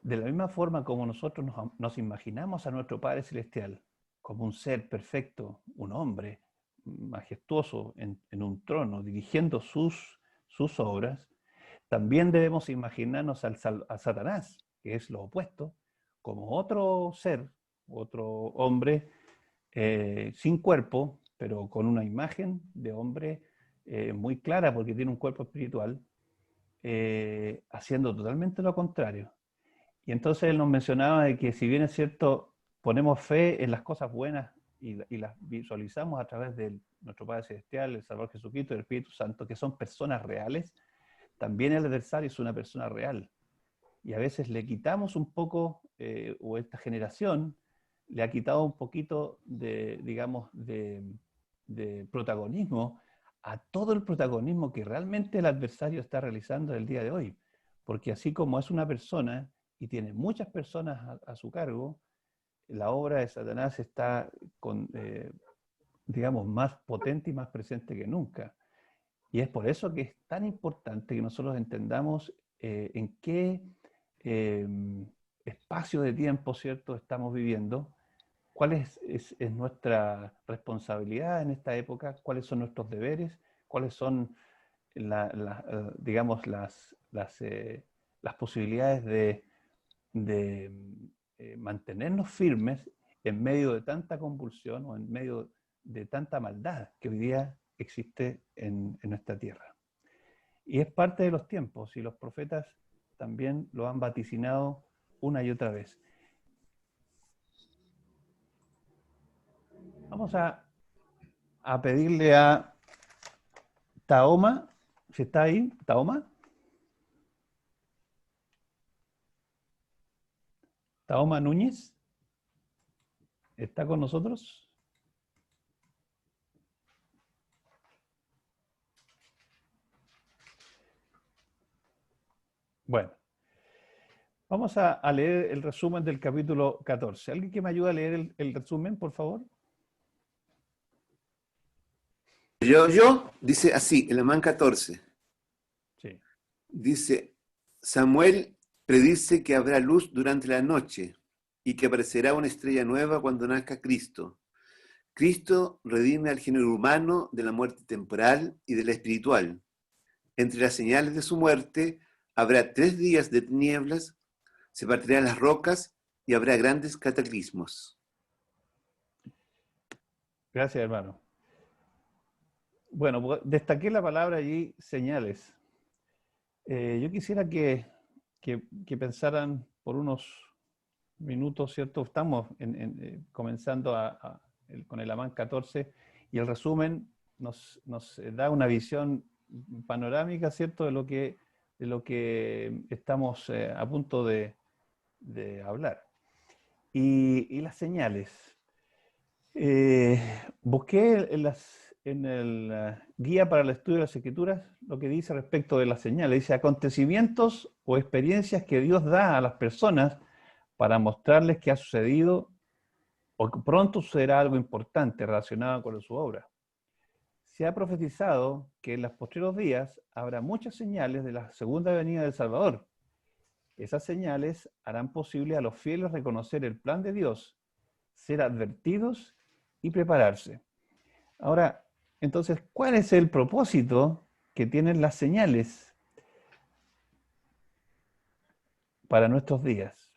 de la misma forma como nosotros nos imaginamos a nuestro Padre Celestial como un ser perfecto, un hombre majestuoso en un trono, dirigiendo sus obras, también debemos imaginarnos a Satanás que es lo opuesto, como otro ser, otro hombre sin cuerpo, pero con una imagen de hombre muy clara porque tiene un cuerpo espiritual, haciendo totalmente lo contrario. Y entonces él nos mencionaba de que si bien es cierto, ponemos fe en las cosas buenas y las visualizamos a través de nuestro Padre Celestial, el Salvador Jesucristo y el Espíritu Santo, que son personas reales, también el adversario es una persona real. Y a veces le quitamos un poco, o esta generación le ha quitado un poquito de, digamos, de protagonismo a todo el protagonismo que realmente el adversario está realizando el día de hoy. Porque así como es una persona y tiene muchas personas a su cargo, la obra de Satanás está con, digamos, más potente y más presente que nunca. Y es por eso que es tan importante que nosotros entendamos en qué espacio de tiempo, ¿cierto?, estamos viviendo, cuál es nuestra responsabilidad en esta época, cuáles son nuestros deberes, cuáles son, digamos, las posibilidades de mantenernos firmes en medio de tanta convulsión o en medio de tanta maldad que hoy día existe en nuestra tierra. Y es parte de los tiempos, y los profetas también lo han vaticinado una y otra vez. Vamos a pedirle a Tahoma, si está ahí, Tahoma. Tahoma Núñez, ¿está con nosotros? Bueno, vamos a leer el resumen del capítulo 14. ¿Alguien que me ayude a leer el resumen, por favor? Dice así, el Amán 14. Sí. Dice, Samuel predice que habrá luz durante la noche y que aparecerá una estrella nueva cuando nazca Cristo. Cristo redime al género humano de la muerte temporal y de la espiritual. Entre las señales de su muerte habrá 3 días de tinieblas, se partirán las rocas y habrá grandes cataclismos. Gracias, hermano. Bueno, destaqué la palabra allí, señales. Yo quisiera que pensaran por unos minutos, ¿cierto? Estamos comenzando con el Amán 14 y el resumen nos da una visión panorámica, ¿cierto? De lo que estamos a punto de hablar. Y las señales. Busqué en el guía para el estudio de las Escrituras lo que dice respecto de las señales. Dice, acontecimientos o experiencias que Dios da a las personas para mostrarles que ha sucedido o que pronto sucederá algo importante relacionado con su obra. Se ha profetizado que en los posteriores días habrá muchas señales de la segunda venida del Salvador. Esas señales harán posible a los fieles reconocer el plan de Dios, ser advertidos y prepararse. Ahora, entonces, ¿cuál es el propósito que tienen las señales para nuestros días?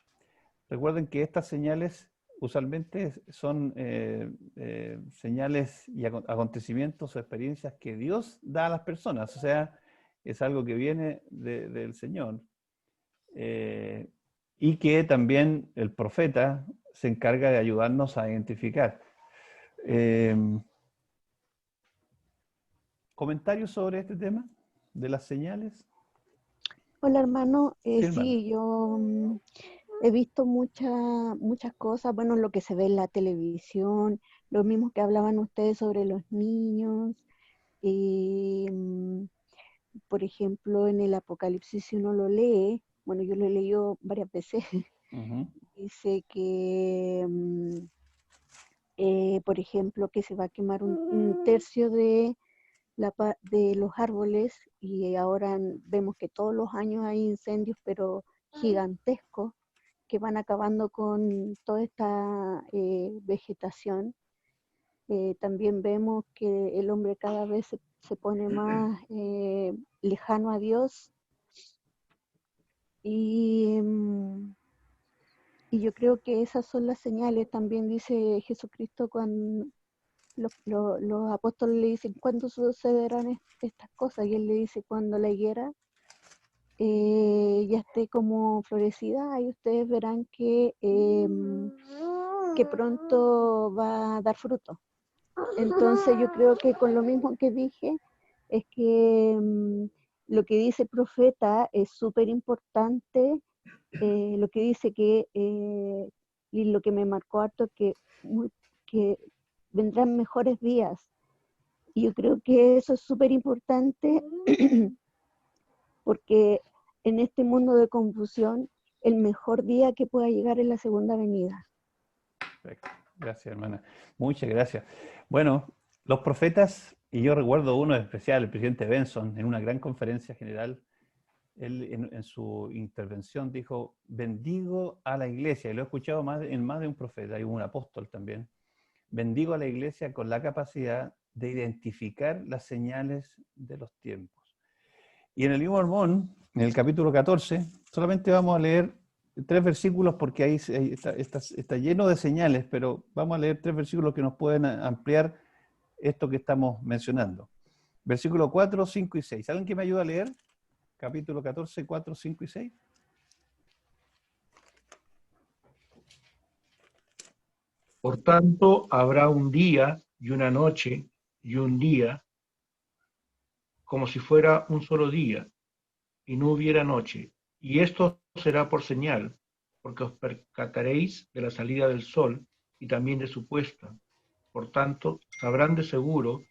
Recuerden que estas señales usualmente son señales y acontecimientos o experiencias que Dios da a las personas, o sea, es algo que viene del Señor, y que también el profeta se encarga de ayudarnos a identificar. ¿Comentarios sobre este tema de las señales? Hola hermano, Sí, hermano. sí, yo he visto muchas cosas, bueno, lo que se ve en la televisión, lo mismo que hablaban ustedes sobre los niños, y por ejemplo en el Apocalipsis si uno lo lee, bueno, yo lo he leído varias veces, dice que, por ejemplo, que se va a quemar un tercio de los árboles, y ahora vemos que todos los años hay incendios, pero gigantescos, que van acabando con toda esta vegetación. También vemos que el hombre cada vez se pone más lejano a Dios, y Y yo creo que esas son las señales. También dice Jesucristo cuando los apóstoles le dicen, ¿cuándo sucederán estas cosas? Y él le dice, cuando la higuera ya esté como florecida, y ustedes verán que pronto va a dar fruto. Entonces yo creo que con lo mismo que dije, es que lo que dice el profeta es súper importante, lo que dice que, y lo que me marcó harto, que vendrán mejores días. Y yo creo que eso es súper importante porque en este mundo de confusión, el mejor día que pueda llegar es la segunda venida. Perfecto. Gracias, hermana. Muchas gracias. Bueno, los profetas, y yo recuerdo uno especial, el presidente Benson, en una gran conferencia general, él en su intervención dijo, bendigo a la iglesia, y lo he escuchado en más de un profeta, y un apóstol también, bendigo a la iglesia con la capacidad de identificar las señales de los tiempos. Y en el libro de Mormón, en el capítulo 14, solamente vamos a leer 3 versículos porque ahí está lleno de señales, pero vamos a leer 3 versículos que nos pueden ampliar esto que estamos mencionando. Versículo 4, 5 y 6. ¿Alguien que me ayude a leer? Capítulo 14, 4, 5 y 6. Por tanto, habrá un día y una noche y un día, como si fuera un solo día, y no hubiera noche. Y esto será por señal, porque os percataréis de la salida del sol y también de su puesta. Por tanto, sabrán de seguro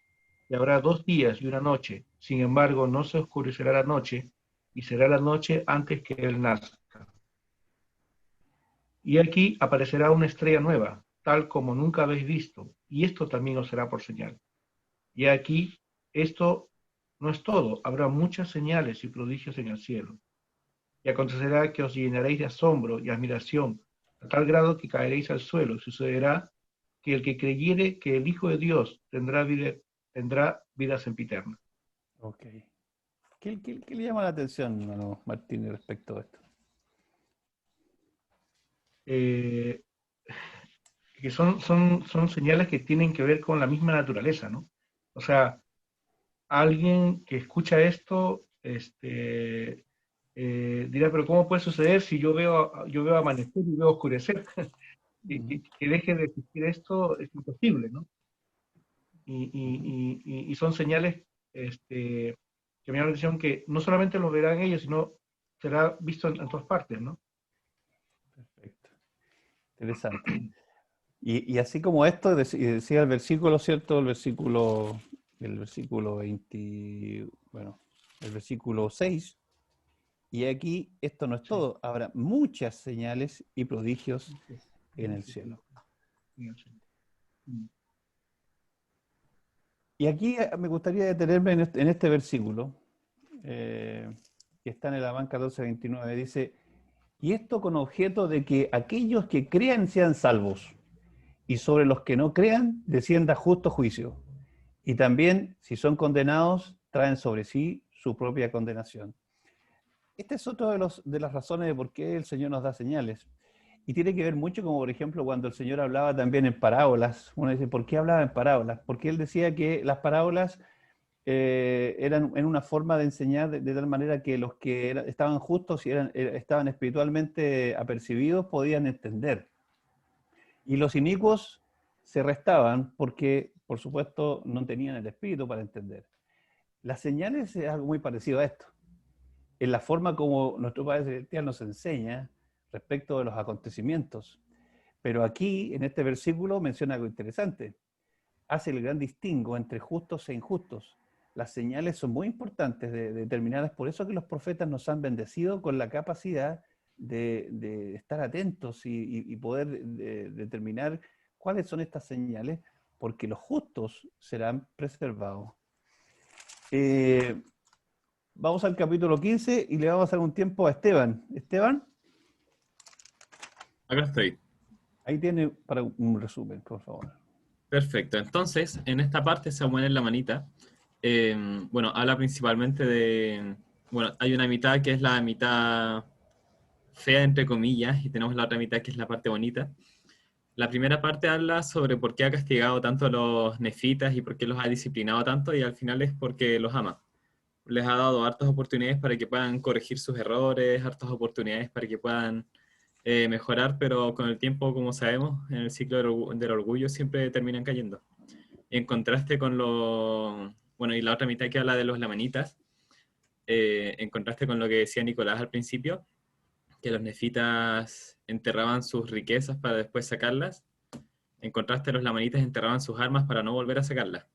que habrá 2 días y una noche. Sin embargo, no se oscurecerá la noche, y será la noche antes que él nazca. Y aquí aparecerá una estrella nueva, tal como nunca habéis visto, y esto también os será por señal. Y aquí, esto no es todo, habrá muchas señales y prodigios en el cielo. Y acontecerá que os llenaréis de asombro y admiración, a tal grado que caeréis al suelo. Sucederá que el que creyere que el Hijo de Dios tendrá vida sempiterna. Ok. ¿Qué le llama la atención, hermano Martínez, respecto a esto? Que son señales que tienen que ver con la misma naturaleza, ¿no? O sea, alguien que escucha esto dirá, pero ¿cómo puede suceder si yo veo amanecer y veo oscurecer? que deje de existir esto es imposible, ¿no? Y son señales que me llaman la atención, que no solamente lo verán ellos, sino será visto en todas partes, ¿no? Perfecto. Interesante. Y así como esto, decía el versículo, ¿cierto? El versículo 20, bueno, el versículo 6. Y aquí esto no es todo, habrá muchas señales y prodigios en el cielo. Y aquí me gustaría detenerme en este versículo, que está en el Amán 14:29, dice, y esto con objeto de que aquellos que crean sean salvos, y sobre los que no crean descienda justo juicio. Y también, si son condenados, traen sobre sí su propia condenación. Esta es otra de las razones de por qué el Señor nos da señales. Y tiene que ver mucho como, por ejemplo, cuando el Señor hablaba también en parábolas. Uno dice, ¿por qué hablaba en parábolas? Porque Él decía que las parábolas eran una forma de enseñar de tal manera que los que estaban justos y estaban espiritualmente apercibidos podían entender. Y los inicuos se restaban porque, por supuesto, no tenían el espíritu para entender. Las señales es algo muy parecido a esto. En la forma como nuestro Padre Celestial nos enseña respecto de los acontecimientos. Pero aquí, en este versículo, menciona algo interesante. Hace el gran distingo entre justos e injustos. Las señales son muy importantes de determinar. Es por eso que los profetas nos han bendecido con la capacidad de estar atentos y poder determinar cuáles son estas señales, porque los justos serán preservados. Vamos al capítulo 15 y le vamos a dar un tiempo a Esteban. Esteban. Acá estoy. Ahí tiene para un resumen, por favor. Perfecto. Entonces, en esta parte, Samuel en la manita, bueno, habla principalmente de, bueno, hay una mitad que es la mitad fea, entre comillas, y tenemos la otra mitad que es la parte bonita. La primera parte habla sobre por qué ha castigado tanto a los nefitas y por qué los ha disciplinado tanto, y al final es porque los ama. Les ha dado hartas oportunidades para que puedan corregir sus errores, hartas oportunidades para que puedan mejorar, pero con el tiempo, como sabemos, en el ciclo del orgullo siempre terminan cayendo. En contraste con lo... Bueno, y la otra mitad que habla de los lamanitas, en contraste con lo que decía Nicolás al principio, que los nefitas enterraban sus riquezas para después sacarlas. En contraste, los lamanitas enterraban sus armas para no volver a sacarlas.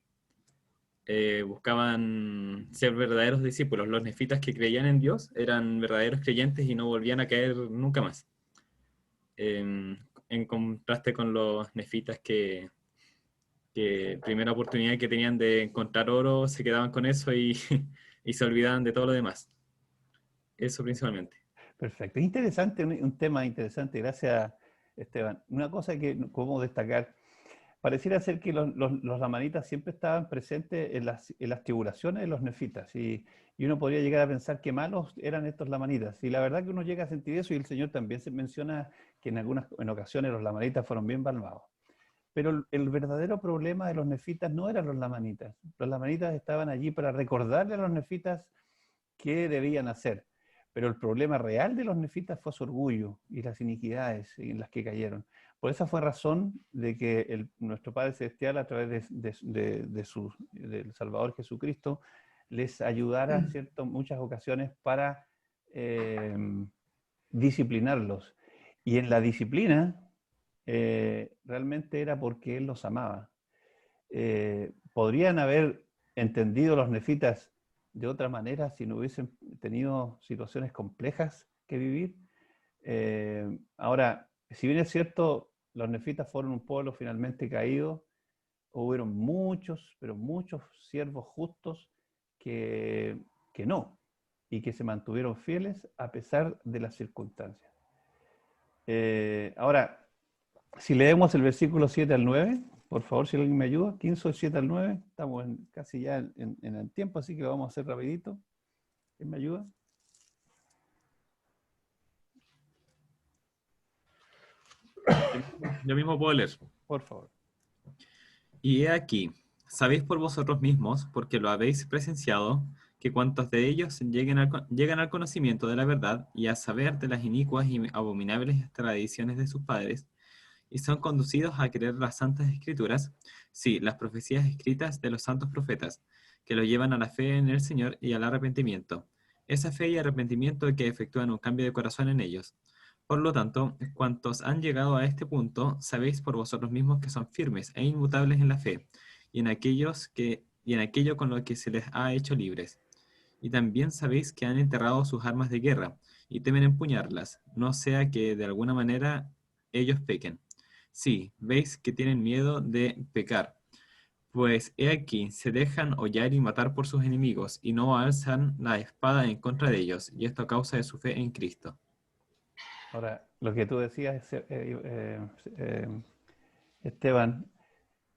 Buscaban ser verdaderos discípulos. Los nefitas que creían en Dios eran verdaderos creyentes y no volvían a caer nunca más. En contraste con los nefitas que primera oportunidad que tenían de encontrar oro, se quedaban con eso y se olvidaban de todo lo demás. Eso principalmente. Perfecto. Interesante, un tema interesante. Gracias, Esteban. Una cosa que como destacar, pareciera ser que los lamanitas siempre estaban presentes en las tribulaciones de los nefitas, y uno podría llegar a pensar que malos eran estos lamanitas, y la verdad que uno llega a sentir eso, y el Señor también se menciona que en ocasiones los lamanitas fueron bien malvados. Pero el verdadero problema de los nefitas no eran los lamanitas. Los lamanitas estaban allí para recordarle a los nefitas qué debían hacer. Pero el problema real de los nefitas fue su orgullo y las iniquidades en las que cayeron. Por esa fue razón de que nuestro Padre Celestial, a través del Salvador Jesucristo, les ayudara, ¿cierto?, muchas ocasiones para disciplinarlos. Y en la disciplina realmente era porque Él los amaba. Podrían haber entendido los nefitas de otra manera si no hubiesen tenido situaciones complejas que vivir. Ahora, si bien es cierto, los nefitas fueron un pueblo finalmente caído, hubieron muchos, pero muchos siervos justos que no, y que se mantuvieron fieles a pesar de las circunstancias. Ahora, si leemos el versículo 7 al 9, por favor, si alguien me ayuda, 15, 7 al 9, estamos casi ya en el tiempo, así que lo vamos a hacer rapidito. ¿Quién me ayuda? Yo mismo puedo leer. Por favor. Y he aquí, sabéis por vosotros mismos, porque lo habéis presenciado, que cuantos de ellos llegan al conocimiento de la verdad y a saber de las inicuas y abominables tradiciones de sus padres, y son conducidos a creer las santas escrituras, sí, las profecías escritas de los santos profetas, que los llevan a la fe en el Señor y al arrepentimiento. Esa fe y arrepentimiento que efectúan un cambio de corazón en ellos. Por lo tanto, cuantos han llegado a este punto, sabéis por vosotros mismos que son firmes e inmutables en la fe, y en aquello con lo que se les ha hecho libres. Y también sabéis que han enterrado sus armas de guerra, y temen empuñarlas, no sea que de alguna manera ellos pequen. Sí, veis que tienen miedo de pecar. Pues he aquí, se dejan hollar y matar por sus enemigos, y no alzan la espada en contra de ellos, y esto a causa de su fe en Cristo. Ahora, lo que tú decías, Esteban,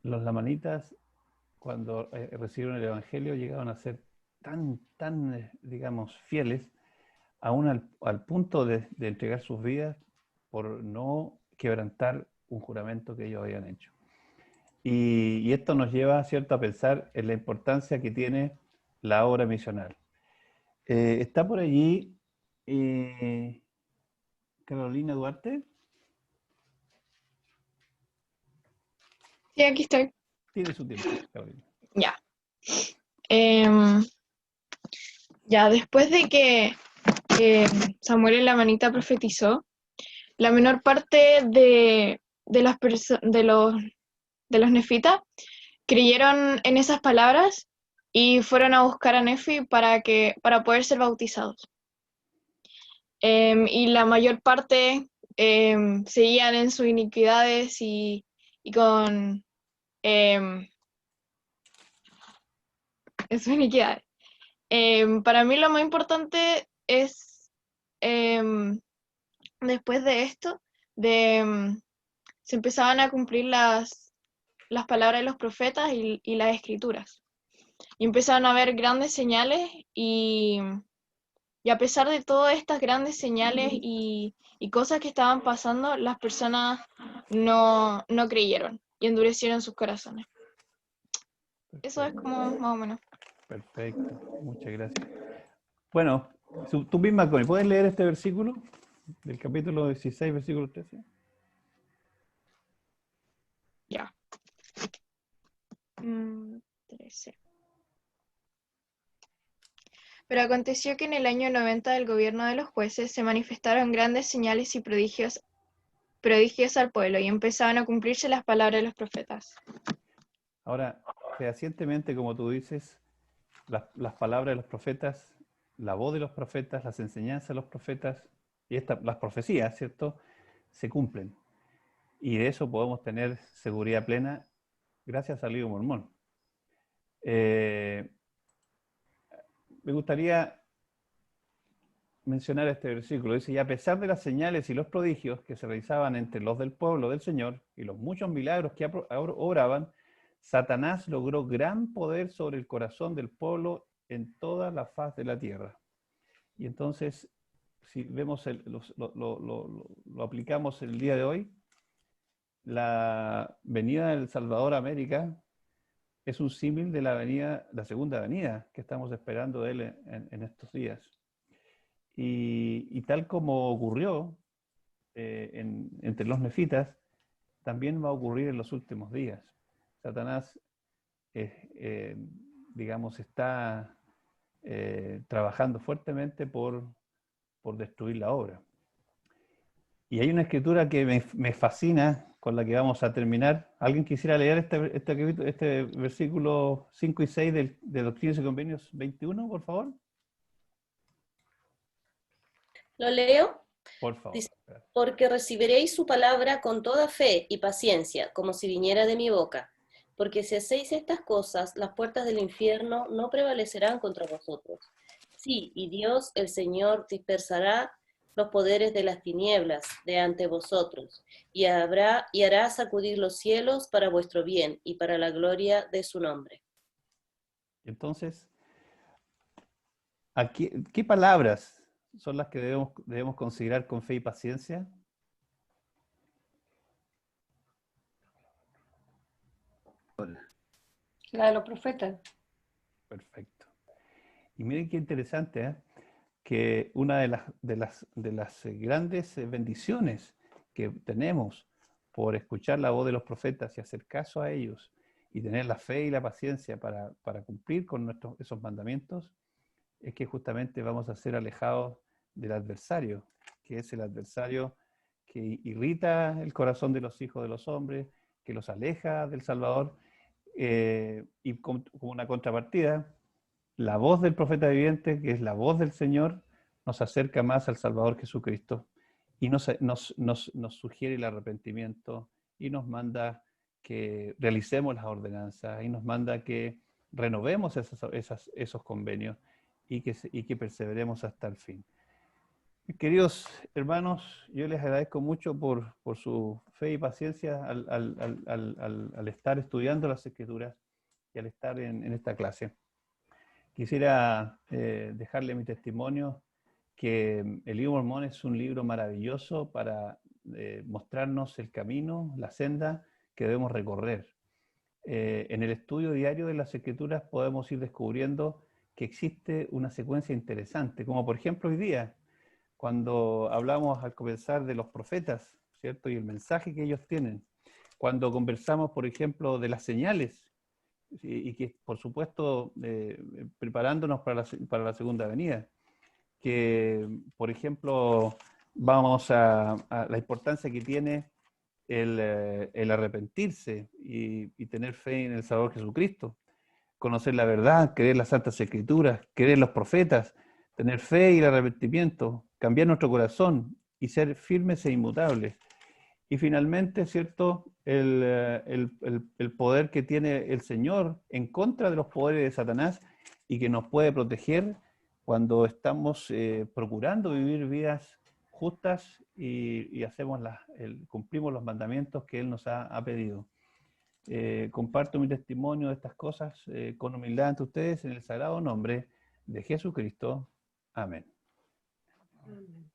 los lamanitas, cuando recibieron el Evangelio, llegaron a ser tan digamos, fieles, aún al punto de entregar sus vidas por no quebrantar un juramento que ellos habían hecho. Y esto nos lleva, ¿cierto?, a pensar en la importancia que tiene la obra misional. Está por allí Carolina Duarte. Sí, aquí estoy. Tiene su tiempo, Carolina. Ya. Ya, después de que Samuel en la manita profetizó, la menor parte de los nefitas creyeron en esas palabras y fueron a buscar a Nefi para poder ser bautizados. Y la mayor parte seguían en sus iniquidades y con en sus iniquidades. Para mí lo más importante es después de esto, se empezaban a cumplir las palabras de los profetas y las escrituras. Y empezaron a haber grandes señales y Y a pesar de todas estas grandes señales y cosas que estaban pasando, las personas no creyeron y endurecieron sus corazones. Eso es como más o menos. Perfecto, muchas gracias. Bueno, tú misma, Connie, ¿puedes leer este versículo del capítulo 16, versículo 13? Ya. 13. Pero aconteció que en el año 90 del gobierno de los jueces se manifestaron grandes señales y prodigios al pueblo, y empezaban a cumplirse las palabras de los profetas. Ahora, fehacientemente, como tú dices, las palabras de los profetas, la voz de los profetas, las enseñanzas de los profetas y las profecías, ¿cierto?, se cumplen. Y de eso podemos tener seguridad plena gracias al libro Mormón. Me gustaría mencionar este versículo. Dice, y a pesar de las señales y los prodigios que se realizaban entre los del pueblo del Señor y los muchos milagros que obraban, Satanás logró gran poder sobre el corazón del pueblo en toda la faz de la tierra. Y entonces, si vemos, lo aplicamos el día de hoy, la venida del Salvador a América es un símil de la segunda venida que estamos esperando de él en estos días. Y tal como ocurrió entre los nefitas, también va a ocurrir en los últimos días. Satanás, digamos, está trabajando fuertemente por destruir la obra. Y hay una escritura que me fascina, con la que vamos a terminar. ¿Alguien quisiera leer este versículo 5 y 6 de Doctrinas y Convenios 21, por favor? ¿Lo leo? Por favor. Dice, porque recibiréis su palabra con toda fe y paciencia, como si viniera de mi boca. Porque si hacéis estas cosas, las puertas del infierno no prevalecerán contra vosotros. Sí, y Dios, el Señor, dispersará los poderes de las tinieblas de ante vosotros, y hará sacudir los cielos para vuestro bien y para la gloria de su nombre. Entonces, ¿qué palabras son las que debemos considerar con fe y paciencia? La de los profetas. Perfecto. Y miren qué interesante, que una de las grandes bendiciones que tenemos por escuchar la voz de los profetas y hacer caso a ellos y tener la fe y la paciencia para cumplir con esos mandamientos, es que justamente vamos a ser alejados del adversario, que es el adversario que irrita el corazón de los hijos de los hombres, que los aleja del Salvador, y como una contrapartida, la voz del profeta viviente, que es la voz del Señor, nos acerca más al Salvador Jesucristo y nos sugiere el arrepentimiento y nos manda que realicemos las ordenanzas y nos manda que renovemos esos convenios y que perseveremos hasta el fin. Queridos hermanos, yo les agradezco mucho por su fe y paciencia al estar estudiando las Escrituras y al estar en esta clase. Quisiera dejarle mi testimonio que el libro Mormón es un libro maravilloso para mostrarnos el camino, la senda que debemos recorrer. En el estudio diario de las Escrituras podemos ir descubriendo que existe una secuencia interesante, como por ejemplo hoy día, cuando hablamos al comenzar de los profetas, ¿cierto? Y el mensaje que ellos tienen. Cuando conversamos, por ejemplo, de las señales, y que, por supuesto, preparándonos para la segunda venida. Que, por ejemplo, vamos a la importancia que tiene el arrepentirse y tener fe en el Salvador Jesucristo. Conocer la verdad, creer las Santas Escrituras, creer los profetas, tener fe y el arrepentimiento, cambiar nuestro corazón y ser firmes e inmutables. Y finalmente, ¿cierto?, el poder que tiene el Señor en contra de los poderes de Satanás y que nos puede proteger cuando estamos procurando vivir vidas justas y cumplimos los mandamientos que Él nos ha pedido. Comparto mi testimonio de estas cosas con humildad ante ustedes en el sagrado nombre de Jesucristo. Amén. Amén.